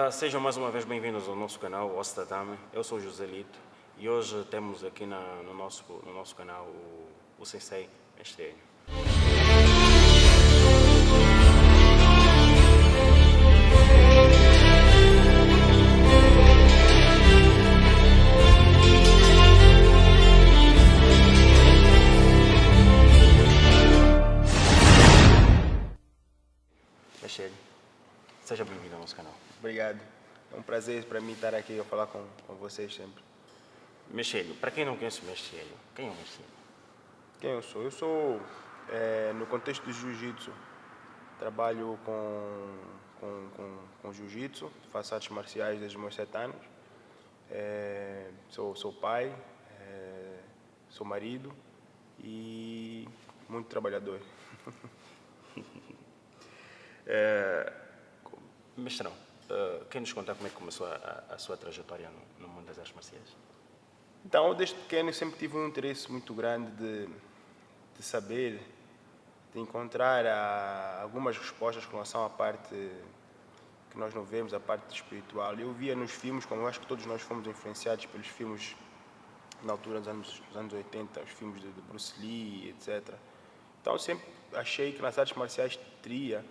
Sejam mais uma vez bem-vindos ao nosso canal, o Tatame. Eu sou o Joselito e hoje temos aqui no nosso canal o Sensei Mestre. Mestre, seja bem-vindo ao nosso canal. Obrigado. É um prazer para mim estar aqui a falar com vocês sempre. Mestre, para quem não conhece o Mestre, quem é o Mestre? Quem eu sou? Eu sou, no contexto do jiu-jitsu, trabalho com jiu-jitsu, faço artes marciais desde os meus 7 anos. Sou pai, sou marido e muito trabalhador. Mestrão, quer nos contar como é que começou a sua trajetória no mundo das artes marciais? Então, desde pequeno, eu sempre tive um interesse muito grande de saber, de encontrar algumas respostas com relação à parte que nós não vemos, a parte espiritual. Eu via nos filmes, como eu acho que todos nós fomos influenciados pelos filmes na altura dos anos 80, os filmes de Bruce Lee, etc. Então, eu sempre achei que nas artes marciais teria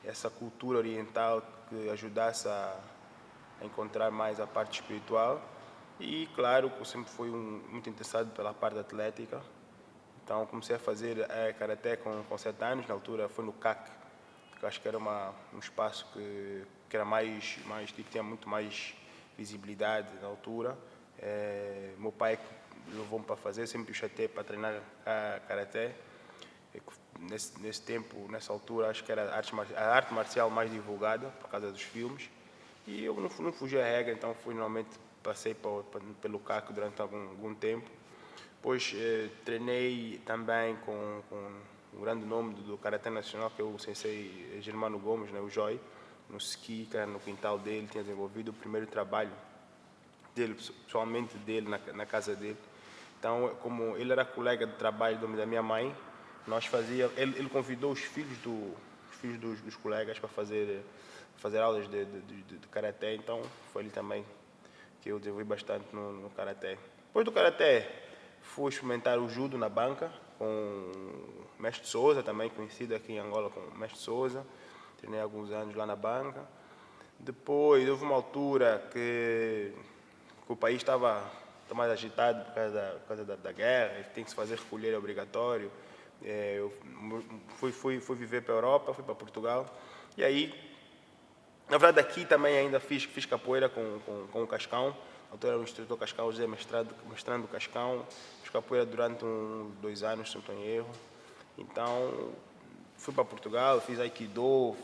essa cultura oriental que ajudasse a encontrar mais a parte espiritual. E, claro, eu sempre fui muito interessado pela parte atlética. Então, comecei a fazer karaté com 7 anos. Na altura, foi no CAC, que eu acho que era um espaço que era que tinha muito mais visibilidade na altura. Meu pai levou-me para fazer, eu sempre o chatei para treinar karaté. Nesse tempo, nessa altura, acho que era a arte marcial mais divulgada por causa dos filmes. E eu não fugi à regra, então finalmente passei pelo CAC durante algum tempo. Depois treinei também com um grande nome do Karatê Nacional, que é o Sensei Germano Gomes, né, o Joy, no ski, que era no quintal dele, tinha desenvolvido o primeiro trabalho dele, pessoalmente dele, na casa dele. Então, como ele era colega de trabalho da minha mãe, ele convidou os filhos dos colegas para fazer aulas de karaté, então foi ele também que eu desenvolvi bastante no karaté. Depois do karaté, fui experimentar o judo na banca com o Mestre Souza, também conhecido aqui em Angola como Mestre Souza. Treinei alguns anos lá na banca. Depois, houve uma altura que o país estava mais agitado por causa da guerra, tem que se fazer recolher, é obrigatório. Eu fui viver para a Europa, fui para Portugal. E aí, na verdade, aqui também ainda fiz capoeira com o Cascão. Na altura era o instrutor Cascão, José mestrando Cascão. Fiz capoeira durante 2 anos, se não estou em erro. Então, fui para Portugal, fiz Aikido,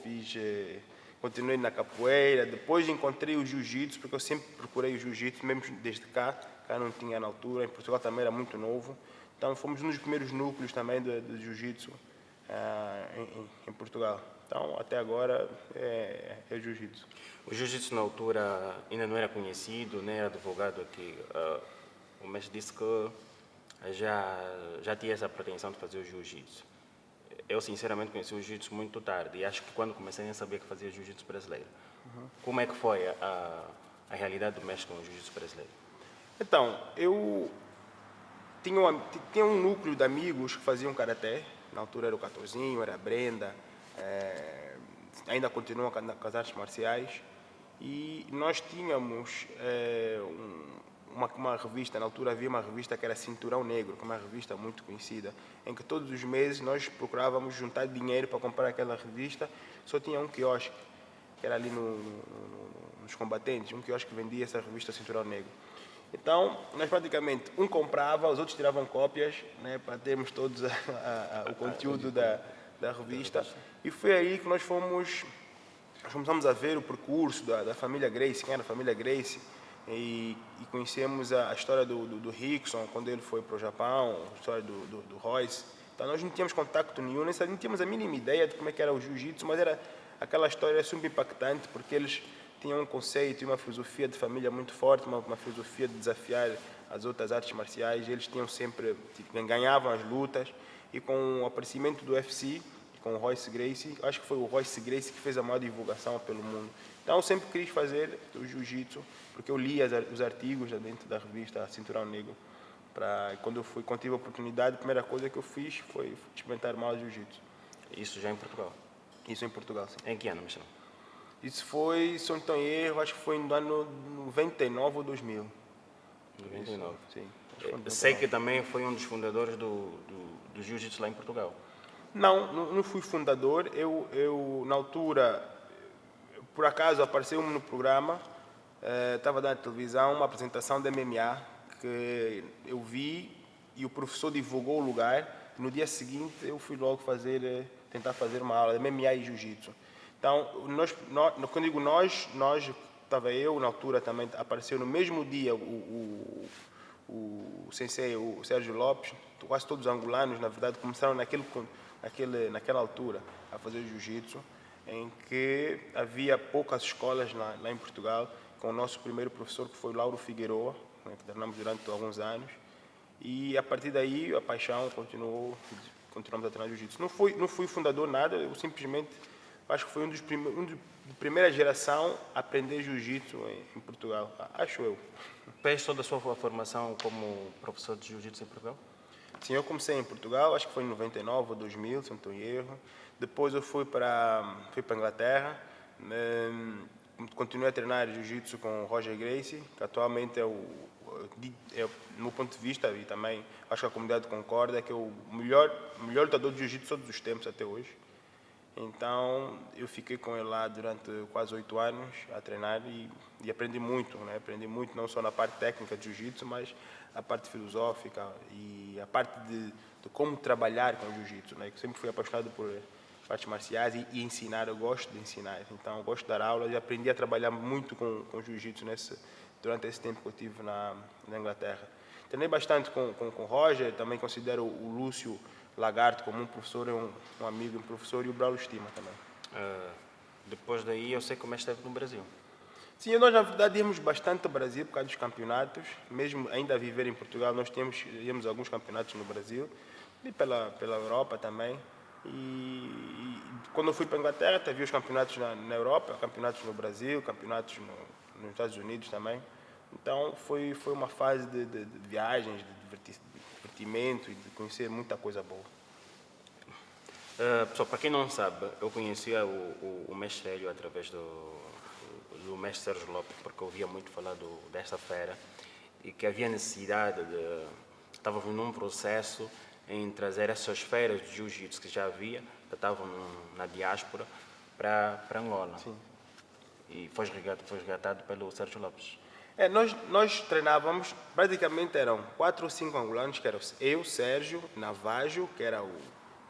continuei na capoeira. Depois encontrei o Jiu-Jitsu, porque eu sempre procurei o Jiu-Jitsu, mesmo desde cá não tinha na altura. Em Portugal também era muito novo. Então, fomos um dos primeiros núcleos também do Jiu-Jitsu em Portugal. Então, até agora é Jiu-Jitsu. O Jiu-Jitsu na altura ainda não era conhecido, nem era divulgado aqui. O mestre disse que já tinha essa pretensão de fazer o Jiu-Jitsu. Eu, sinceramente, conheci o Jiu-Jitsu muito tarde e acho que quando comecei a saber que fazia Jiu-Jitsu brasileiro. Como é que foi a realidade do mestre com o Jiu-Jitsu brasileiro? Então, eu tinha um núcleo de amigos que faziam karaté. Na altura era o Catorzinho, era a Brenda, ainda continuam com as artes marciais. E nós tínhamos uma revista, na altura havia uma revista que era Cinturão Negro, que é uma revista muito conhecida, em que todos os meses nós procurávamos juntar dinheiro para comprar aquela revista. Só tinha um quiosque, que era ali nos Combatentes, um quiosque que vendia essa revista Cinturão Negro. Então, nós praticamente, um comprava, os outros tiravam cópias, né, para termos todos o conteúdo da revista. E foi aí que nós começamos a ver o percurso da família Gracie, quem era a família Gracie, e conhecemos a história do Rickson, quando ele foi para o Japão, a história do Royce. Então, nós não tínhamos contato nenhum, não tínhamos a mínima ideia de como é que era o jiu-jitsu, mas aquela história era super impactante, porque eles tinham um conceito e uma filosofia de família muito forte, uma filosofia de desafiar as outras artes marciais. Eles tinham sempre, ganhavam as lutas, e com o aparecimento do UFC, com o Royce Gracie. Acho que foi o Royce Gracie que fez a maior divulgação pelo mundo. Então eu sempre quis fazer o jiu-jitsu, porque eu lia os artigos dentro da revista Cinturão Negro. Quando tive a oportunidade, a primeira coisa que eu fiz foi experimentar mal jiu-jitsu. Isso já em Portugal? Isso em Portugal, sim. Em que ano, mestre? Isso foi, se eu não estou em erro, acho que foi no ano 99 ou 2000. 99. Isso, sim. Sei que também foi um dos fundadores do jiu-jitsu lá em Portugal. Não fui fundador. Eu na altura, por acaso, apareceu no programa, estava na televisão, uma apresentação de MMA, que eu vi e o professor divulgou o lugar. No dia seguinte, eu fui logo tentar fazer uma aula de MMA e jiu-jitsu. Então, quando digo nós, estava eu, na altura também apareceu no mesmo dia o sensei, o Sérgio Lopes, quase todos os angolanos, na verdade, começaram naquela altura a fazer jiu-jitsu, em que havia poucas escolas lá em Portugal, com o nosso primeiro professor, que foi Lauro Figueroa, né, que treinamos durante alguns anos, e a partir daí a paixão continuamos a treinar jiu-jitsu. Não fui fundador nada, eu simplesmente acho que foi um de primeira geração a aprender jiu-jitsu em Portugal, acho eu. Fez toda a sua formação como professor de jiu-jitsu em Portugal? Sim, eu comecei em Portugal, acho que foi em 99 ou 2000, se não estou em erro. Depois eu fui para a Inglaterra, continuei a treinar jiu-jitsu com o Roger Gracie, que atualmente é no meu ponto de vista, e também acho que a comunidade concorda, que é o melhor lutador de jiu-jitsu de todos os tempos até hoje. Então, eu fiquei com ele lá durante quase 8 anos a treinar e aprendi muito, né? Aprendi muito não só na parte técnica de jiu-jitsu, mas a parte filosófica e a parte de como trabalhar com o jiu-jitsu, né? Eu sempre fui apaixonado por artes marciais e ensinar, eu gosto de ensinar. Então, eu gosto de dar aulas e aprendi a trabalhar muito com jiu-jitsu durante esse tempo que eu tive na Inglaterra. Treinei bastante com o Roger, também considero o Lúcio Lagarto como um professor, um amigo, um professor, e o Braulio Estima também. Depois daí eu sei como esteve no Brasil. Sim, nós na verdade íamos bastante ao Brasil por causa dos campeonatos, mesmo ainda a viver em Portugal, nós íamos a alguns campeonatos no Brasil e pela Europa também. E quando eu fui para a Inglaterra, havia os campeonatos na Europa, campeonatos no Brasil, campeonatos nos Estados Unidos também. Então foi uma fase de viagens, de divertimento e de conhecer muita coisa boa. Pessoal, para quem não sabe, eu conhecia o mestre Hélio através do mestre Sérgio Lopes, porque eu ouvia muito falar desta feira e que havia necessidade estávamos num processo em trazer essas feiras de jiu-jitsu que já havia, que estavam na diáspora, para Angola. Sim. E foi resgatado pelo Sérgio Lopes. Nós treinávamos, praticamente eram 4 ou 5 angolanos, que eram eu, Sérgio, Navajo, que era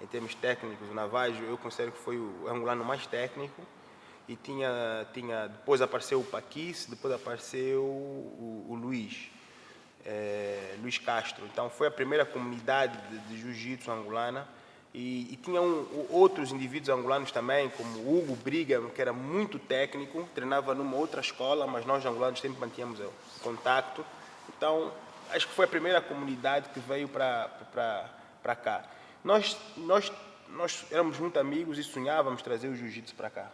em termos técnicos, o Navajo eu considero que foi o angolano mais técnico, e depois apareceu o Paquis, depois apareceu o Luiz Castro. Então foi a primeira comunidade de jiu-jitsu angolana, e tinha outros indivíduos angolanos também, como o Hugo Briga, que era muito técnico, treinava numa outra escola, mas nós angolanos sempre mantínhamos contato. Então acho que foi a primeira comunidade que veio para cá. Nós éramos muito amigos e sonhávamos trazer o jiu-jitsu para cá.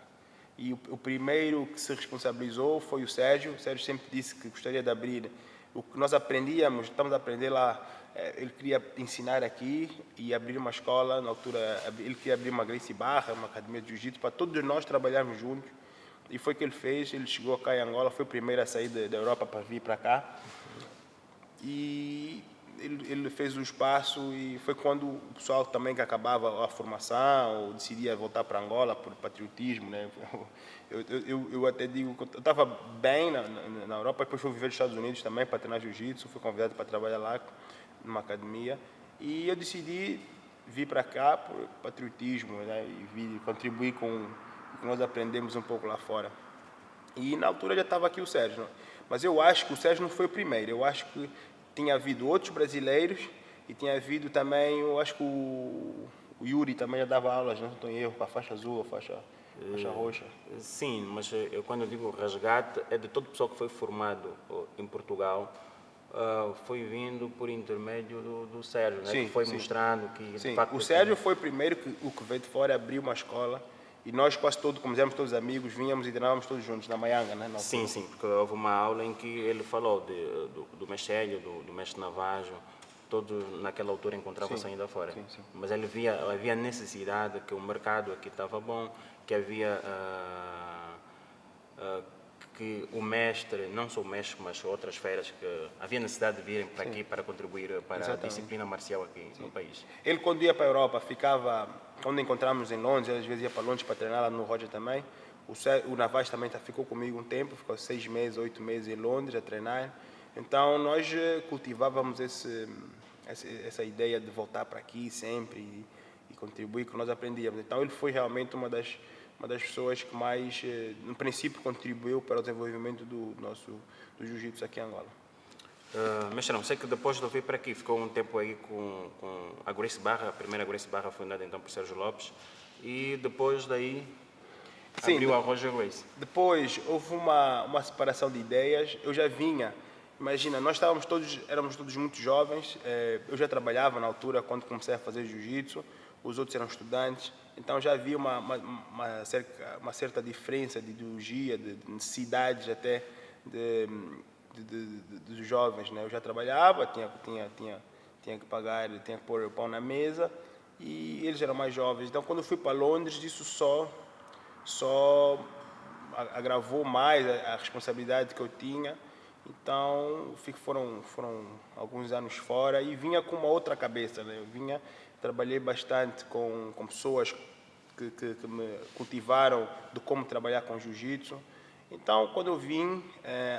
E o primeiro que se responsabilizou foi o Sérgio. O Sérgio sempre disse que gostaria de abrir o que nós aprendíamos, estamos a aprender lá. Ele queria ensinar aqui e abrir uma escola. Na altura, ele queria abrir uma Gracie Barra, uma academia de jiu-jitsu, para todos nós trabalharmos juntos. E foi o que ele fez. Ele chegou cá em Angola, foi o primeiro a sair da Europa para vir para cá. E ele fez o espaço, e foi quando o pessoal também que acabava a formação ou decidia voltar para Angola por patriotismo, né? Eu até digo que eu estava bem na Europa, depois fui viver nos Estados Unidos também para treinar jiu-jitsu, fui convidado para trabalhar lá numa academia, e eu decidi vir para cá por patriotismo, né? E vir contribuir com o que nós aprendemos um pouco lá fora. E na altura já estava aqui o Sérgio, né? Mas eu acho que o Sérgio não foi o primeiro, eu acho que tinha havido outros brasileiros e tinha havido também, eu acho que o Yuri também já dava aulas, não estou em erro, para a faixa azul, a faixa roxa. Sim, mas quando eu digo resgate, é de todo pessoal que foi formado em Portugal foi vindo por intermédio do Sérgio, né? Sim, Que foi sim. mostrando que, de Sim, facto... o Sérgio foi o primeiro o que veio de fora, abriu uma escola e nós quase todos, como éramos todos amigos, vinhamos e treinávamos todos juntos na Maianga, né? Sim, sim, porque houve uma aula em que ele falou do mestre Hélio, do mestre Navajo, todos naquela altura encontravam-se Sim, ainda fora. sim, sim. Mas ele havia necessidade, que o mercado aqui estava bom, que havia... que o mestre, não só o mestre, mas outras feiras, que havia necessidade de virem para aqui para contribuir para a Exatamente. disciplina marcial aqui no país. Ele, quando ia para a Europa, ficava, quando encontramos em Londres, ele às vezes ia para Londres para treinar lá no Roger também. O Navas também ficou comigo um tempo, ficou 6 meses, 8 meses em Londres a treinar. Então nós cultivávamos essa ideia de voltar para aqui sempre e contribuir com o que nós aprendíamos. Então ele foi realmente uma das pessoas que mais, no princípio, contribuiu para o desenvolvimento do jiu-jitsu aqui em Angola. Mestrão, sei que depois de vir para aqui, ficou um tempo aí com a Gracie Barra, a primeira Gracie Barra fundada então por Sérgio Lopes, e depois daí abriu a Roger Gracie. Depois houve uma separação de ideias, eu já vinha, imagina, éramos todos muito jovens, eu já trabalhava na altura quando comecei a fazer jiu-jitsu, os outros eram estudantes, então já havia uma certa diferença de ideologia, de necessidades até dos jovens, né? Eu já trabalhava, tinha que pagar, tinha que pôr o pão na mesa e eles eram mais jovens. Então, quando eu fui para Londres, isso só agravou mais a responsabilidade que eu tinha. Então, foram alguns anos fora e vinha com uma outra cabeça, né? Trabalhei bastante com pessoas que me cultivaram de como trabalhar com jiu-jitsu. Então, quando eu vim,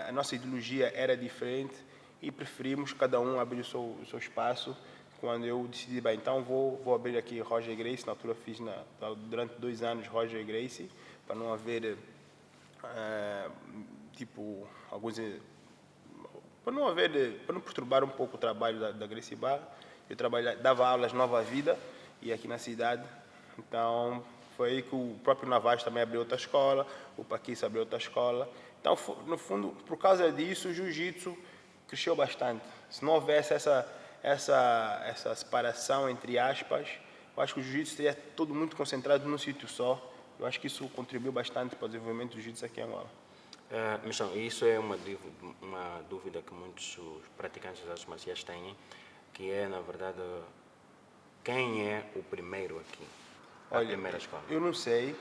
a nossa ideologia era diferente e preferimos cada um abrir o seu espaço. Quando eu decidi, bem, então vou abrir aqui Roger Gracie, na altura fiz durante 2 anos Roger Gracie, para não haver, para não perturbar um pouco o trabalho da Gracie Barra. Eu dava aulas Nova Vida e aqui na cidade, então foi aí que o próprio Navas também abriu outra escola, o Paquis abriu outra escola. Então, no fundo, por causa disso, o jiu-jitsu cresceu bastante. Se não houvesse essa separação, entre aspas, eu acho que o jiu-jitsu seria todo muito concentrado num sítio só. Eu acho que isso contribuiu bastante para o desenvolvimento do jiu-jitsu aqui em Angola. Michão, isso é uma dúvida que muitos praticantes das artes marciais têm, que é, na verdade, quem é o primeiro aqui? A primeira escola? Eu não sei,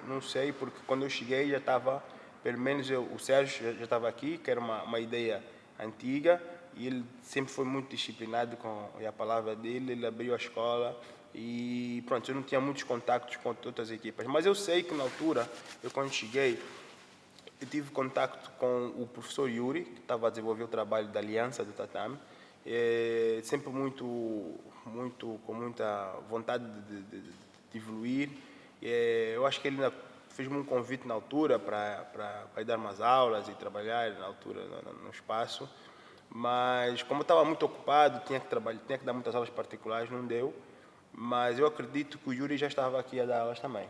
não sei porque quando eu cheguei já estava, pelo menos o Sérgio já estava aqui, que era uma ideia antiga, e ele sempre foi muito disciplinado com a palavra dele, ele abriu a escola e pronto, eu não tinha muitos contactos com outras equipas, mas eu sei que na altura, quando cheguei, eu tive contato com o professor Yuri, que estava a desenvolver o trabalho da Aliança do Tatame, sempre com muita vontade de evoluir. Eu acho que ele fez-me um convite na altura para ir dar umas aulas e trabalhar na altura no espaço, mas como eu estava muito ocupado, tinha que dar muitas aulas particulares, não deu, mas eu acredito que o Yuri já estava aqui a dar aulas também.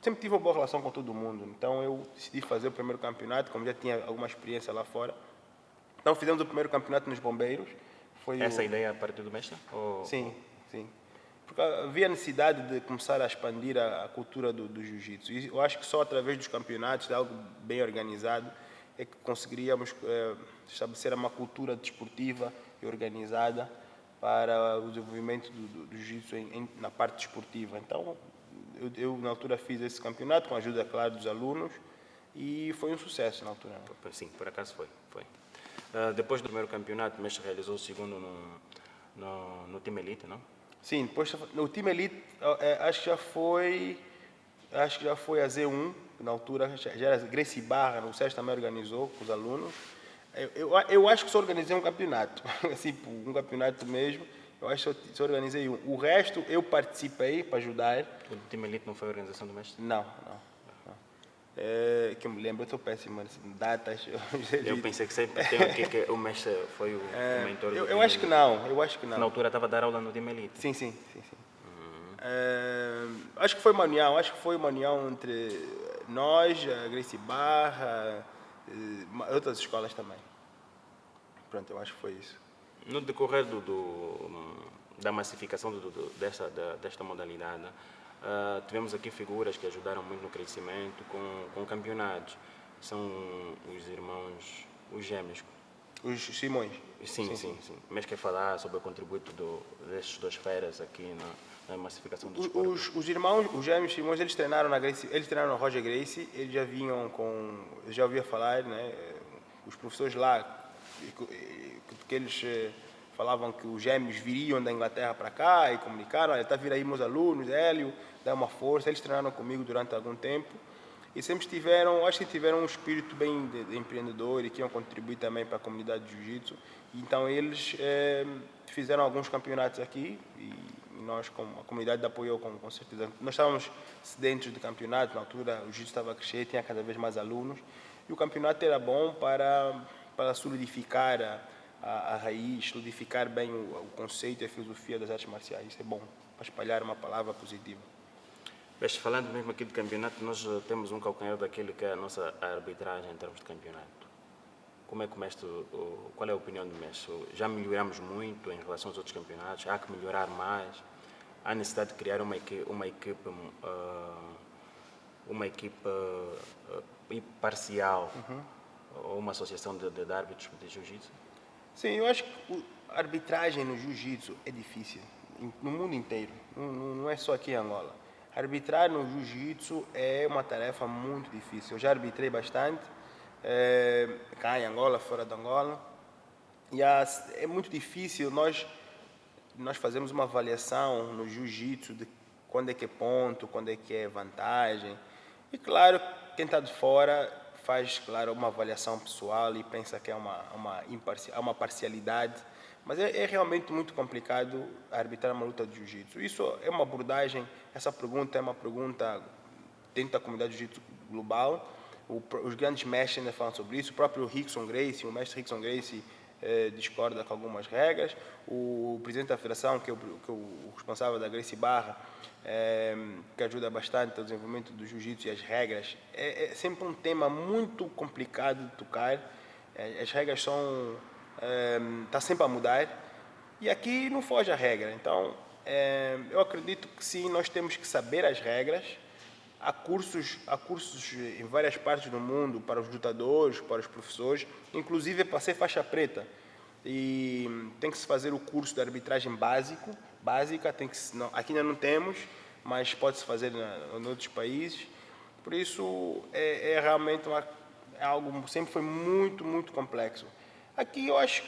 Sempre tive uma boa relação com todo mundo, então eu decidi fazer o primeiro campeonato, como já tinha alguma experiência lá fora. Então fizemos o primeiro campeonato nos Bombeiros. Essa ideia a partir do mestre? Sim. Porque havia necessidade de começar a expandir a cultura do jiu-jitsu. E eu acho que só através dos campeonatos, de algo bem organizado, é que conseguiríamos estabelecer uma cultura desportiva e organizada para o desenvolvimento do jiu-jitsu na parte desportiva. Então, eu na altura fiz esse campeonato com a ajuda, claro, dos alunos e foi um sucesso na altura. Sim, por acaso foi. Depois do primeiro campeonato, o mestre realizou o segundo no time elite, não? Sim, depois no time elite acho que já foi a Z1, na altura já era Gracie Barra, o Sérgio também organizou com os alunos. Eu acho que só organizei um campeonato, assim, um campeonato mesmo. Eu acho que só organizei um. O resto eu participei para ajudar. O time elite não foi a organização do mestre? Não. Que eu me lembro, eu estou péssimo em datas. Eu pensei que sempre tem aqui que o mestre foi o mentor do eu acho que não, Na altura estava a dar aula no time elite. Sim. Acho que foi uma união entre nós, a Gracie Barra, outras escolas também. Pronto, eu acho que foi isso. No decorrer da massificação desta modalidade, tivemos aqui figuras que ajudaram muito no crescimento com campeonatos. São os irmãos, os gêmeos. Os Simões? Sim. Mas quer falar sobre o contributo destes dois feras aqui na massificação do esporte? Os irmãos, os gêmeos Simões, eles treinaram na Gracie, eles treinaram na Roger Gracie, eles já vinham eu já ouvia falar, né, os professores lá, que eles falavam que os gêmeos viriam da Inglaterra para cá e comunicaram, olha, está a vir aí meus alunos, Hélio, dá uma força. Eles treinaram comigo durante algum tempo e sempre acho que tiveram um espírito bem de empreendedor e que iam contribuir também para a comunidade de jiu-jitsu. Então eles fizeram alguns campeonatos aqui e nós, como a comunidade, apoiou com certeza. Nós estávamos sedentos de campeonato, na altura o jiu-jitsu estava a crescer, tinha cada vez mais alunos e o campeonato era bom para solidificar a raiz, solidificar bem o conceito e a filosofia das artes marciais. Isso é bom, para espalhar uma palavra positiva. Mas falando mesmo aqui de campeonato, nós temos um calcanhar daquilo que é a nossa arbitragem em termos de campeonato. Como é que o mestre, qual é a opinião do mestre? Já melhoramos muito em relação aos outros campeonatos? Há que melhorar mais? Há necessidade de criar uma equipe imparcial, ou uma associação de árbitros de jiu-jitsu? Sim, eu acho que a arbitragem no jiu-jitsu é difícil, no mundo inteiro, não é só aqui em Angola. Arbitrar no jiu-jitsu é uma tarefa muito difícil. Eu já arbitrei bastante, cá em Angola, fora de Angola, e é muito difícil. Nós fazemos uma avaliação no jiu-jitsu de quando é que é ponto, quando é que é vantagem. E claro, quem está de fora faz, claro, uma avaliação pessoal e pensa que é uma parcialidade, mas é realmente muito complicado arbitrar uma luta de jiu-jitsu. Isso é uma abordagem, essa pergunta é uma pergunta dentro da comunidade de jiu-jitsu global. Os grandes mestres ainda falam sobre isso, o próprio Rickson Gracie, o mestre Rickson Gracie, discorda com algumas regras. O presidente da federação, que é o responsável da Gracie Barra, que ajuda bastante ao desenvolvimento do jiu-jitsu e as regras, é sempre um tema muito complicado de tocar. As regras está sempre a mudar e aqui não foge a regra. Então, eu acredito que sim, nós temos que saber as regras. Há cursos em várias partes do mundo para os lutadores, para os professores, inclusive para ser faixa preta. E tem que se fazer o curso de arbitragem básica. Aqui ainda não temos, mas pode-se fazer em outros países. Por isso, realmente algo sempre foi muito, muito complexo. Aqui eu acho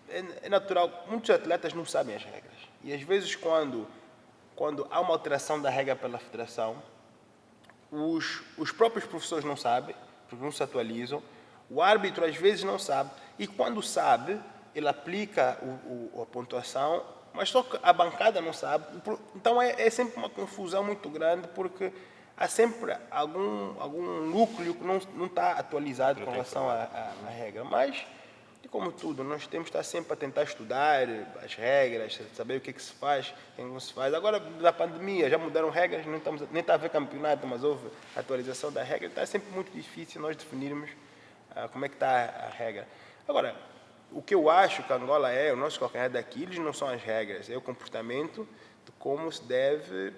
é natural, muitos atletas não sabem as regras. E às vezes quando há uma alteração da regra pela federação, os próprios professores não sabem, porque não se atualizam, o árbitro às vezes não sabe, e quando sabe, ele aplica a pontuação, mas só que a bancada não sabe. Então é sempre uma confusão muito grande, porque há sempre algum núcleo que não está atualizado com relação à regra. Mas, como tudo, nós temos que estar sempre a tentar estudar as regras, saber o que se faz, o que não se faz. Agora, da pandemia, já mudaram regras, nem está a ver campeonato, mas houve atualização da regra. Está sempre muito difícil nós definirmos como é que está a regra. Agora, o que eu acho que a Angola o nosso calcanhar daqueles não são as regras, é o comportamento de como se deve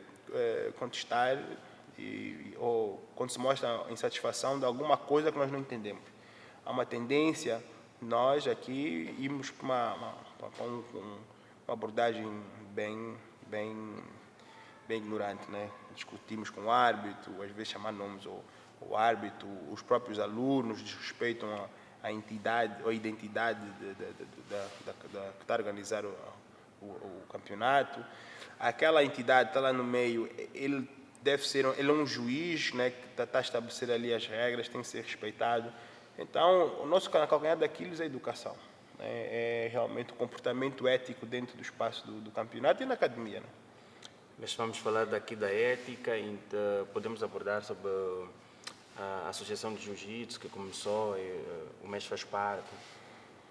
contestar ou quando se mostra insatisfação de alguma coisa que nós não entendemos. Há uma tendência, nós aqui irmos para uma abordagem bem ignorante, né? Discutimos com o árbitro, às vezes chamar nomes o árbitro, os próprios alunos desrespeitam a entidade ou a identidade que está a organizar o campeonato. Aquela entidade está lá no meio, ele é um juiz, né, que está a estabelecer ali as regras, tem que ser respeitado. Então, o nosso calcanhar daqueles é a educação, né? É realmente o comportamento ético dentro do espaço do campeonato e na academia, né? Mas vamos falar daqui da ética e podemos abordar sobre a Associação de Jiu-Jitsu que começou e o mestre faz parte.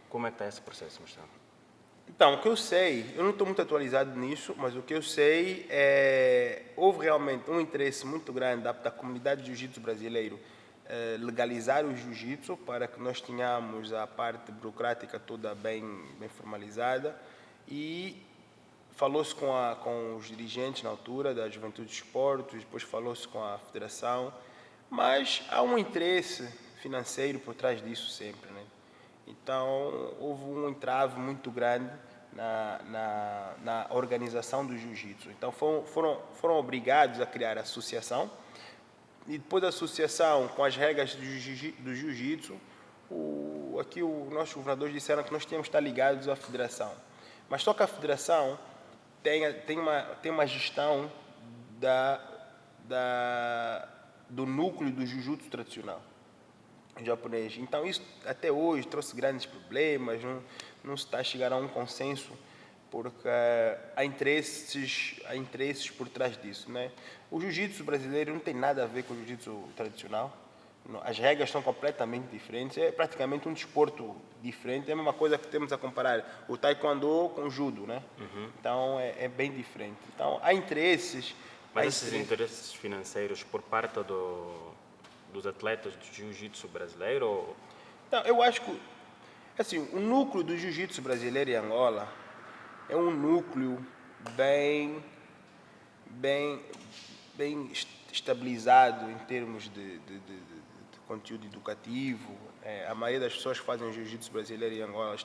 Como é que está esse processo, Gustavo? Então, o que eu sei, eu não estou muito atualizado nisso, mas o que eu sei houve realmente um interesse muito grande da comunidade de jiu-jitsu brasileiro legalizar o jiu-jitsu para que nós tenhamos a parte burocrática toda bem formalizada, e falou-se com os dirigentes na altura da Juventude de Esportes, depois falou-se com a Federação, mas há um interesse financeiro por trás disso sempre, né? Então houve um entrave muito grande na organização do jiu-jitsu. Então foram obrigados a criar a associação, e depois da associação, com as regras do jiu-jitsu, aqui os nossos governadores disseram que nós tínhamos que estar ligados à federação. Mas só que a federação tem uma gestão do núcleo do jiu-jitsu tradicional japonês. Então isso até hoje trouxe grandes problemas, não se está a chegar a um consenso, porque há interesses por trás disso, né? O jiu-jitsu brasileiro não tem nada a ver com o jiu-jitsu tradicional. As regras são completamente diferentes, é praticamente um desporto diferente, é a mesma coisa que temos a comparar o taekwondo com o judo, né? Então é bem diferente. Então há interesses. Mas esses interesses financeiros por parte dos atletas do jiu-jitsu brasileiro? Então, eu acho que assim, o núcleo do jiu-jitsu brasileiro em Angola é um núcleo bem estabilizado em termos de conteúdo educativo. A maioria das pessoas que fazem jiu-jitsu brasileiro em Angola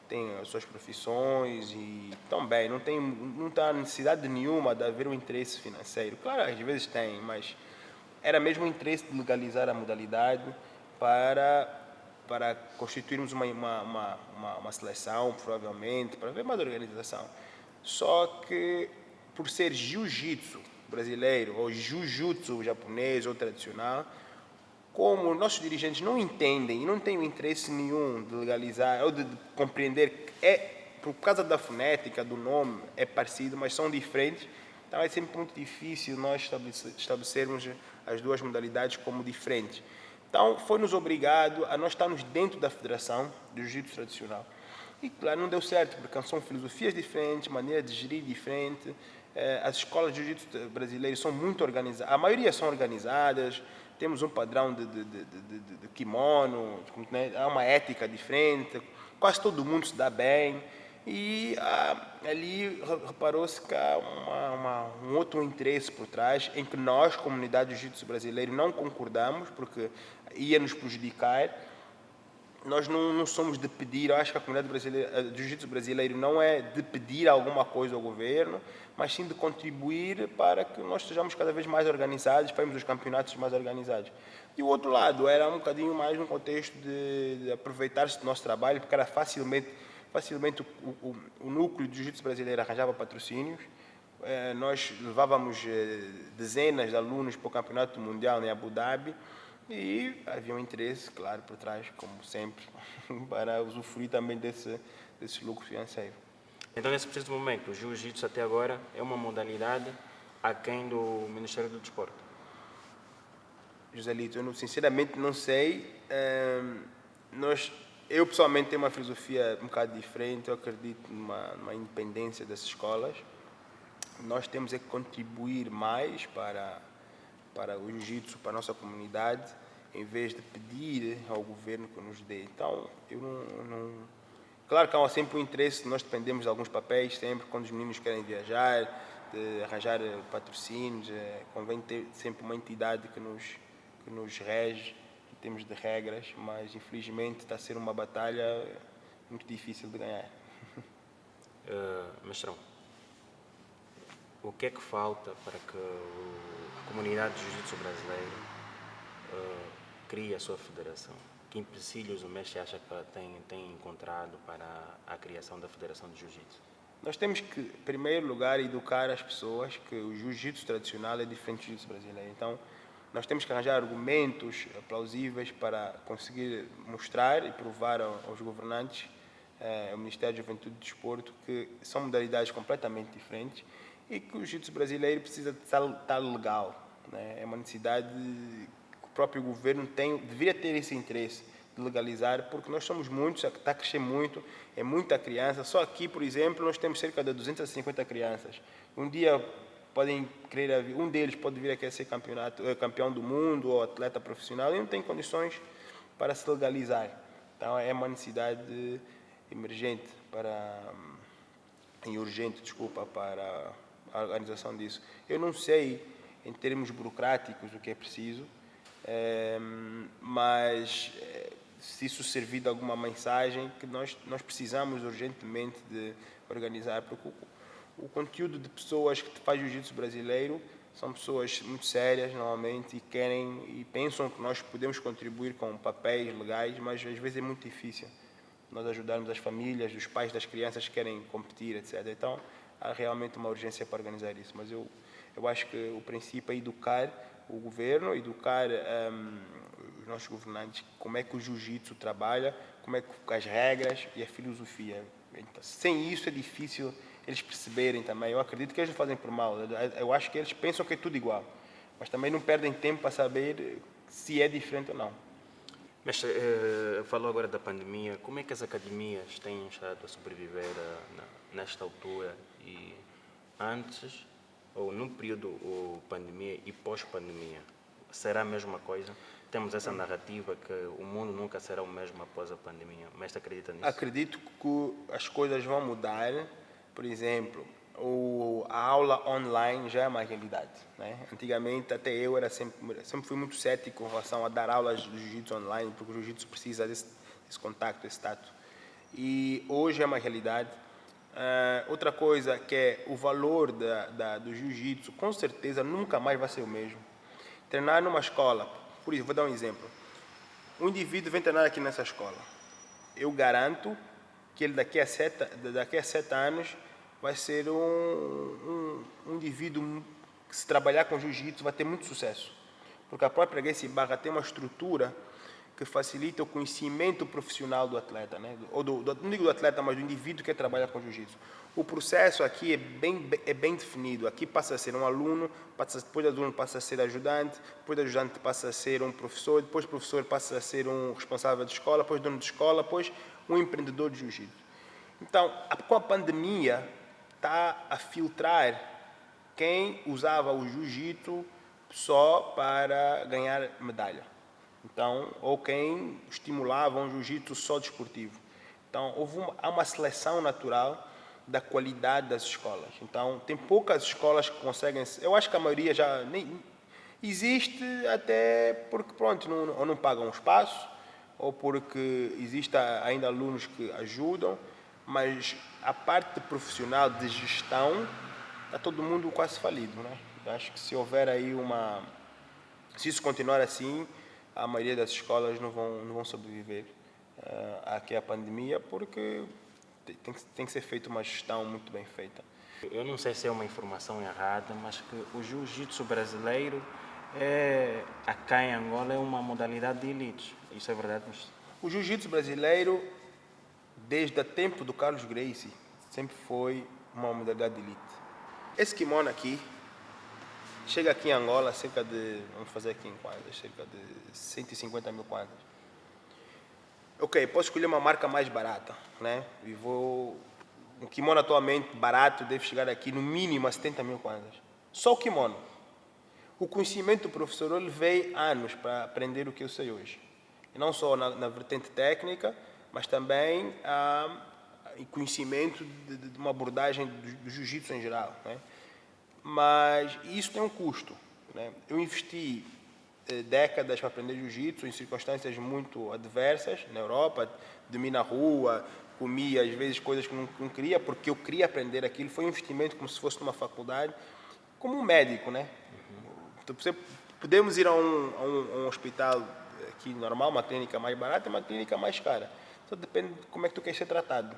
têm as suas profissões e estão bem, não está necessidade nenhuma de haver um interesse financeiro. Claro, às vezes tem, mas era mesmo o interesse de legalizar a modalidade para constituirmos uma seleção, provavelmente, para haver mais organização. Só que, por ser jiu-jitsu brasileiro, ou jiu-jitsu japonês ou tradicional, como nossos dirigentes não entendem e não têm interesse nenhum de legalizar ou de compreender, por causa da fonética, do nome, é parecido, mas são diferentes, então é sempre muito difícil nós estabelecermos as duas modalidades como diferentes. Então foi-nos obrigado a nós estarmos dentro da Federação do Jiu-Jitsu Tradicional. E claro, não deu certo, porque são filosofias diferentes, maneira de gerir diferente. As escolas de jiu-jitsu brasileiras são muito organizadas, a maioria são organizadas, temos um padrão de kimono, né? Há uma ética diferente, quase todo mundo se dá bem. E ali reparou-se que há um outro interesse por trás, em que nós, comunidade de jiu-jitsu brasileiro, não concordamos, porque ia nos prejudicar. Nós não somos de pedir, eu acho que a comunidade brasileira, do jiu-jitsu brasileiro não é de pedir alguma coisa ao governo, mas sim de contribuir para que nós sejamos cada vez mais organizados, para irmos os campeonatos mais organizados. E o outro lado era um bocadinho mais no contexto de aproveitar-se do nosso trabalho, porque era facilmente o núcleo do jiu-jitsu brasileiro arranjava patrocínios. Nós levávamos dezenas de alunos para o campeonato mundial em Abu Dhabi, e havia um interesse, claro, por trás, como sempre, para usufruir também desse lucro financeiro. Então, nesse preciso momento, o jiu-jitsu até agora é uma modalidade aquém do Ministério do Desporto? José Lito, eu sinceramente não sei. Eu pessoalmente tenho uma filosofia um bocado diferente, eu acredito numa independência das escolas. Nós temos é que contribuir mais para o jiu-jitsu, para a nossa comunidade, em vez de pedir ao governo que nos dê. Então, eu não... Claro que há sempre um interesse, nós dependemos de alguns papéis, sempre quando os meninos querem viajar, de arranjar patrocínios, convém ter sempre uma entidade que nos rege, em termos de regras, mas infelizmente está a ser uma batalha muito difícil de ganhar. Mestrão, o que é que falta para que a comunidade de jiu-jitsu brasileiro crie a sua federação? Que empecilhos o mestre acha que tem encontrado para a criação da Federação de Jiu-Jitsu? Nós temos que, em primeiro lugar, educar as pessoas que o jiu-jitsu tradicional é diferente do jiu-jitsu brasileiro. Então, nós temos que arranjar argumentos plausíveis para conseguir mostrar e provar aos governantes, ao Ministério da Juventude e Desporto, que são modalidades completamente diferentes e que o jiu-jitsu brasileiro precisa estar legal, né? É uma necessidade que o próprio governo deveria ter esse interesse de legalizar, porque nós somos muitos, está a crescer muito, é muita criança. Só aqui, por exemplo, nós temos cerca de 250 crianças. Um dia podem querer, um deles pode vir aqui a ser campeão do mundo ou atleta profissional e não tem condições para se legalizar. Então é uma necessidade emergente e urgente, desculpa, para a organização disso. Eu não sei em termos burocráticos o que é preciso, mas se isso servir de alguma mensagem que nós precisamos urgentemente de organizar, porque o conteúdo de pessoas que fazem jiu-jitsu brasileiro são pessoas muito sérias normalmente e querem e pensam que nós podemos contribuir com papéis legais, mas às vezes é muito difícil nós ajudarmos as famílias, os pais das crianças que querem competir, etc. Então há realmente uma urgência para organizar isso, mas eu acho que o princípio é educar o governo, educar os nossos governantes, como é que o jiu-jitsu trabalha, como é que as regras e a filosofia. Então, sem isso é difícil eles perceberem também. Eu acredito que eles não fazem por mal. Eu acho que eles pensam que é tudo igual, mas também não perdem tempo para saber se é diferente ou não. Mestre, falou agora da pandemia. Como é que as academias têm estado a sobreviver nesta altura e antes ou no período pandemia e pós-pandemia? Será a mesma coisa? Temos essa narrativa que o mundo nunca será o mesmo após a pandemia. Mas acredita nisso? Acredito que as coisas vão mudar. Por exemplo, a aula online já é uma realidade, né? Antigamente, até eu sempre fui muito cético em relação a dar aulas de jiu-jitsu online, porque o jiu-jitsu precisa desse contato, desse tato. E hoje é uma realidade. Outra coisa que é o valor do jiu-jitsu, com certeza nunca mais vai ser o mesmo. Treinar numa escola, por isso, vou dar um exemplo. Um indivíduo vem treinar aqui nessa escola. Eu garanto que ele daqui a 7 anos vai ser um indivíduo que, se trabalhar com jiu-jitsu, vai ter muito sucesso. Porque a própria Gracie Barra tem uma estrutura que facilita o conhecimento profissional do atleta, né? Não digo do atleta, mas do indivíduo que trabalha com jiu-jitsu. O processo aqui é bem definido. Aqui passa a ser um aluno, depois do aluno passa a ser ajudante, depois do ajudante passa a ser um professor, depois do professor passa a ser um responsável de escola, depois dono de escola, depois um empreendedor de jiu-jitsu. Então, com a pandemia, está a filtrar quem usava o jiu-jitsu só para ganhar medalha. Então, ou quem estimulava um jiu-jitsu só desportivo. Então, há uma seleção natural da qualidade das escolas. Então, tem poucas escolas que conseguem... Eu acho que a maioria já nem existe, até porque, pronto, ou não pagam espaço, ou porque existem ainda alunos que ajudam, mas a parte profissional de gestão, está todo mundo quase falido, né? Eu acho que se houver aí se isso continuar assim, a maioria das escolas não vão sobreviver aqui à pandemia, porque tem que ser feita uma gestão muito bem feita. Eu não sei se é uma informação errada, mas que o jiu-jitsu brasileiro, cá em Angola, é uma modalidade de elite. Isso é verdade? O jiu-jitsu brasileiro, desde o tempo do Carlos Gracie, sempre foi uma modalidade de elite. Esse kimono aqui, chega aqui em Angola vamos fazer aqui em quadras, cerca de 150 mil quadras. Ok, posso escolher uma marca mais barata, né? Um kimono atualmente barato deve chegar aqui no mínimo a 70 mil quadras. Só o kimono. O conhecimento do professor, ele veio anos para aprender o que eu sei hoje. E não só na vertente técnica, mas também conhecimento de uma abordagem do jiu-jitsu em geral, né? Mas isso tem um custo, né? Eu investi décadas para aprender jiu-jitsu em circunstâncias muito adversas na Europa, dormi na rua, comia às vezes coisas que não queria, porque eu queria aprender aquilo. Foi um investimento como se fosse numa faculdade, como um médico, né? Então, podemos ir a um hospital aqui normal, uma clínica mais barata e uma clínica mais cara. Só depende de como é que tu queres ser tratado.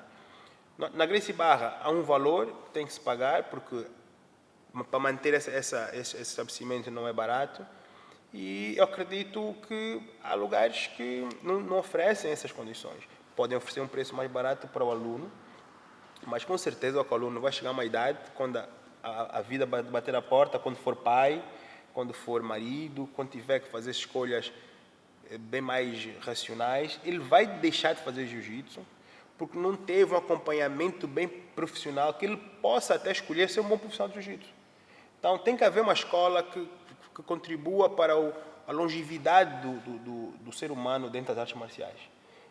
Na Gracie Barra há um valor que tem que se pagar, porque para manter esse estabelecimento não é barato, e eu acredito que há lugares que não oferecem essas condições. Podem oferecer um preço mais barato para o aluno, mas com certeza o aluno vai chegar a uma idade, quando a vida bater a porta, quando for pai, quando for marido, quando tiver que fazer escolhas bem mais racionais, ele vai deixar de fazer jiu-jitsu, porque não teve um acompanhamento bem profissional, que ele possa até escolher ser um bom profissional de jiu-jitsu. Então, tem que haver uma escola que contribua para a longevidade do ser humano dentro das artes marciais.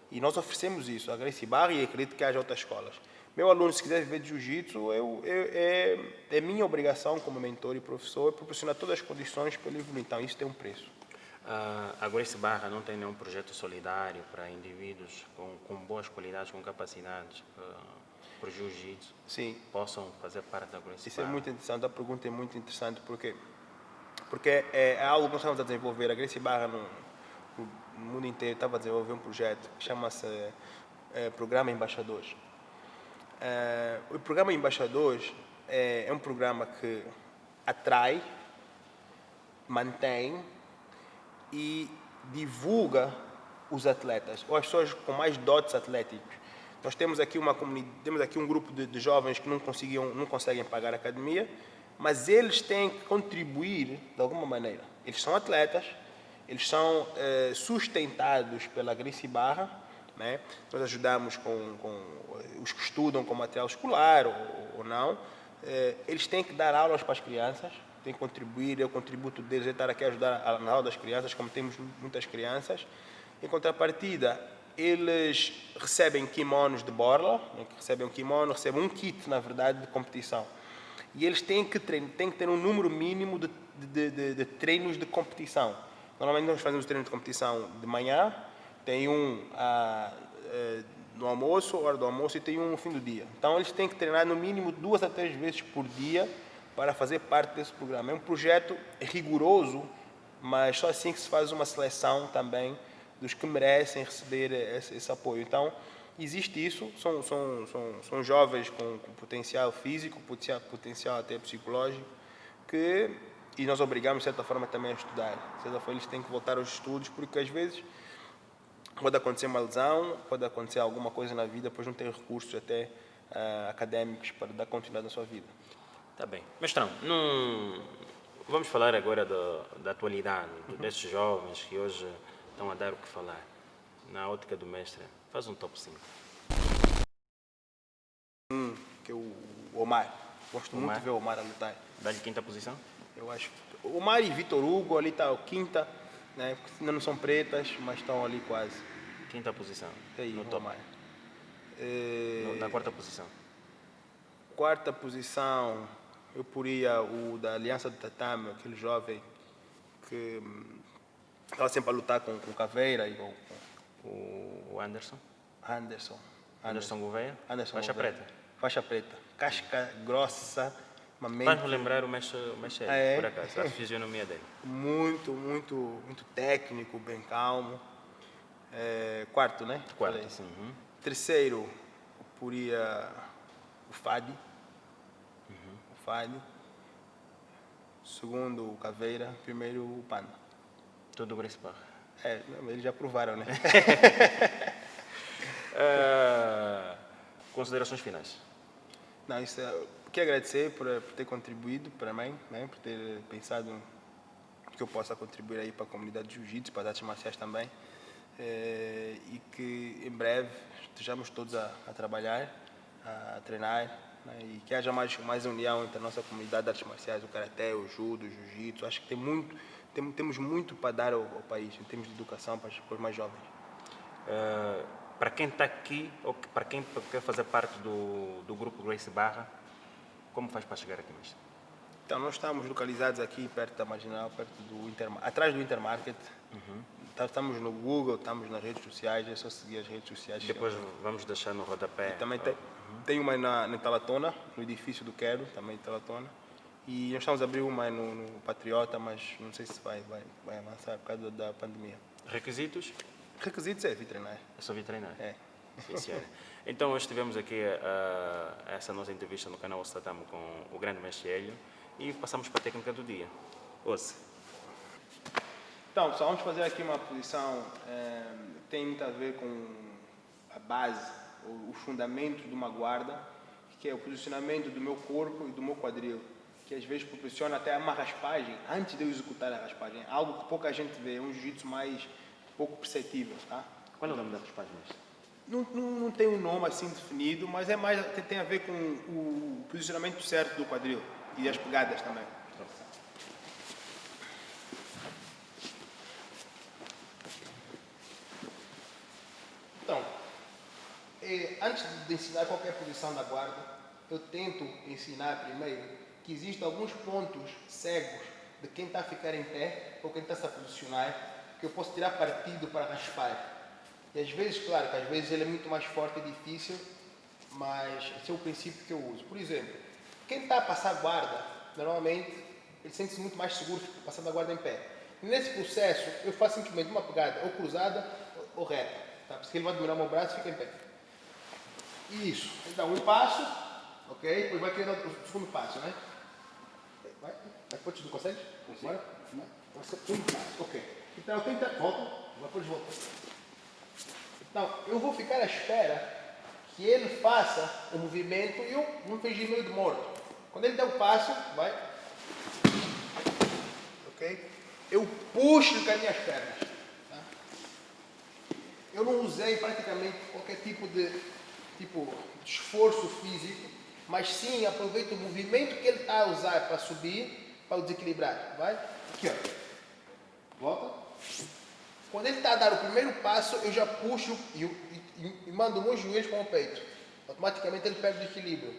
E nós oferecemos isso, a Gracie Barra, e acredito que haja outras escolas. Meu aluno, se quiser viver de jiu-jitsu, é minha obrigação como mentor e professor proporcionar todas as condições para ele evoluir. Então, isso tem um preço. A Gracie Barra não tem nenhum projeto solidário para indivíduos com boas qualidades, com capacidades para o jiu-jitsu? Sim. Possam fazer parte da Gracie Isso Barra? É muito interessante, a pergunta é muito interessante porque é algo que nós estamos a desenvolver. A Gracie Barra no mundo inteiro estava a desenvolver um projeto que chama-se Programa Embaixadores. O Programa Embaixadores é um programa que atrai, mantém e divulga os atletas, ou as pessoas com mais dotes atléticos. Nós temos aqui um grupo de jovens que não conseguem pagar a academia, mas eles têm que contribuir de alguma maneira. Eles são atletas, eles são sustentados pela Gracie Barra, né? Nós ajudamos com os que estudam com material escolar ou não. Eles têm que dar aulas para as crianças, têm que contribuir, o contributo deles é estar aqui a ajudar na aula das crianças, como temos muitas crianças. Em contrapartida, eles recebem kimonos de borla, né? Recebem um kimono, recebem um kit, na verdade, de competição. E eles têm que ter um número mínimo de treinos de competição. Normalmente nós fazemos treino de competição de manhã, tem um no almoço, hora do almoço, e tem um no fim do dia. Então eles têm que treinar no mínimo 2 a 3 vezes por dia para fazer parte desse programa. É um projeto rigoroso, mas só assim que se faz uma seleção também dos que merecem receber esse apoio. Então, existe isso, são jovens com potencial físico, potencial até psicológico, e nós obrigamos, de certa forma, também a estudar. De certa forma, eles têm que voltar aos estudos, porque às vezes pode acontecer uma lesão, pode acontecer alguma coisa na vida, depois não tem recursos até académicos para dar continuidade na sua vida. Tá bem. Mestrão, vamos falar agora da atualidade, desses jovens que hoje estão a dar o que falar. Na ótica do mestre, faz um top 5. Que é o Omar. Gosto muito de ver o Omar a lutar. Dá-lhe quinta posição? Eu acho. O Omar e Vitor Hugo, ali está o quinta, né? Porque ainda não são pretas, mas estão ali quase. Quinta posição. Aí, no top. Omar. Na quarta posição. Quarta posição, eu poria o da Aliança do Tatame, aquele jovem que estava sempre a lutar com o Caveira e com o Anderson. Anderson Gouveia. Anderson Faixa Gouveia. preta. Faixa preta. Casca grossa. Faz-me lembrar o Mestre, por acaso, a fisionomia dele. Muito, muito, muito técnico, bem calmo. Quarto, né? Quarto, sim. Uhum. Terceiro, eu poria o Fadi. O Fadi. Segundo, o Caveira. Primeiro, o Panda. Tudo Gracie Barra. Eles já provaram, né? Considerações finais. Não, quero agradecer por ter contribuído para mim, né? Por ter pensado que eu possa contribuir aí para a comunidade de jiu-jitsu, para as artes marciais também. E que em breve estejamos todos a trabalhar, a treinar, né? E que haja mais união entre a nossa comunidade de artes marciais, o karatê, o judo, o jiu-jitsu. Acho que temos muito para dar ao país em termos de educação para os mais jovens. Para quem está aqui ou para quem quer fazer parte do grupo Gracie Barra, como faz para chegar aqui mesmo? Então, nós estamos localizados aqui perto da Marginal, atrás do Intermarket. Estamos no Google, estamos nas redes sociais, é só seguir as redes sociais. Depois vamos deixar no rodapé. E também tem uma na Talatona, no edifício do Quero, também de Talatona. E nós estamos a abrir uma no Patriota, mas não sei se vai avançar por causa da pandemia. Requisitos? Requisitos é vir treinar. É só vir treinar? É. Sim, senhora. Então, hoje tivemos aqui essa nossa entrevista no canal Ostatamo com o grande mestre Hélio e passamos para a técnica do dia. Ouça. Então, só vamos fazer aqui uma posição tem muito a ver com a base, os fundamentos de uma guarda, que é o posicionamento do meu corpo e do meu quadril, que às vezes proporciona até uma raspagem antes de eu executar a raspagem. Algo que pouca gente vê, é um jiu-jitsu mais pouco perceptível, tá? Qual é o nome da raspagem? Não tem um nome assim definido, mas tem a ver com o posicionamento certo do quadril e as pegadas também. antes de ensinar qualquer posição da guarda, eu tento ensinar primeiro que existem alguns pontos cegos de quem está a ficar em pé ou quem está a se posicionar, que eu posso tirar partido para raspar. E às vezes, claro, que às vezes ele é muito mais forte e difícil, mas esse é o princípio que eu uso. Por exemplo, quem está a passar guarda, normalmente, ele sente-se muito mais seguro passando a guarda em pé. Nesse processo, eu faço simplesmente uma pegada ou cruzada ou reta. Tá? Porque ele vai dominar o meu braço e fica em pé. Isso. Então, um passo, ok? Depois vai criando o segundo passo, né? Vai. Depois tu consegues? Bora? Um passo, ok. Então, eu tento... Volta. Depois volta. Então, eu vou ficar à espera que ele faça o movimento e eu vou fingir meio de morto. Quando ele der o passo, vai. Ok? Eu puxo com as minhas pernas. Tá? Eu não usei praticamente qualquer tipo de esforço físico, mas sim aproveito o movimento que ele está a usar para subir, para o desequilibrar. Vai? Aqui, ó. Volta. Quando ele está a dar o primeiro passo, eu já puxo e mando os meus joelhos com o peito. Automaticamente ele perde o equilíbrio.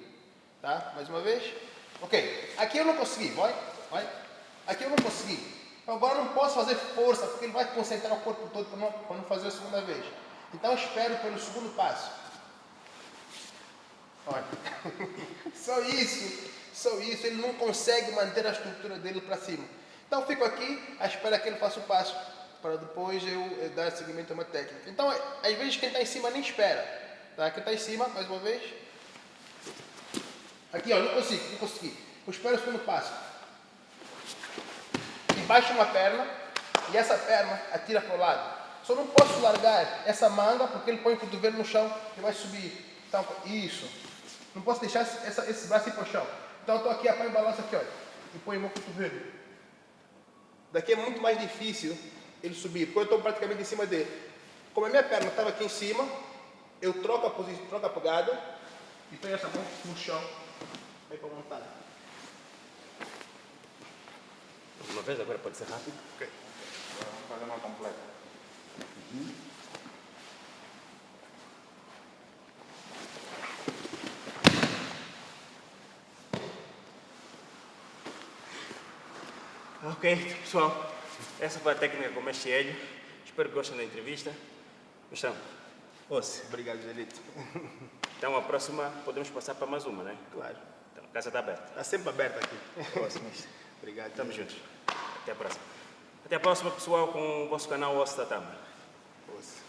Tá? Mais uma vez. Ok. Aqui eu não consegui. Vai. Aqui eu não consegui. Agora eu não posso fazer força, porque ele vai concentrar o corpo todo para não fazer a segunda vez. Então eu espero pelo segundo passo. Olha. Só isso. Ele não consegue manter a estrutura dele para cima. Então eu fico aqui à espera que ele faça o passo, para depois eu dar seguimento a uma técnica. Então, às vezes quem está em cima nem espera. Tá? Quem está em cima, mais uma vez. Aqui, ó, não consegui. Eu espero o segundo passo. E baixo uma perna, e essa perna atira para o lado. Só não posso largar essa manga, porque ele põe o cotovelo no chão e vai subir. Então, isso. Não posso deixar esse braço ir para o chão. Então, eu estou aqui, apanho o balanço aqui, ó, e ponho o meu cotovelo. Daqui é muito mais difícil ele subir, porque eu estou praticamente em cima dele. Como a minha perna estava aqui em cima, eu troco a posição, troco a pegada e ponho essa mão no chão aí para montar. Uma vez agora pode ser rápido? Ok. Agora vamos fazer uma completa. Ok, pessoal. Essa foi a técnica com o mestre Hélio. Espero que gostem da entrevista. Gostamos? Obrigado, Gelito. Então, a próxima podemos passar para mais uma, né? Claro. Então, a casa está aberta. Está sempre aberto aqui. Obrigado. Estamos juntos. Até a próxima. Até a próxima, pessoal, com o vosso canal Osso da Tama. Osso.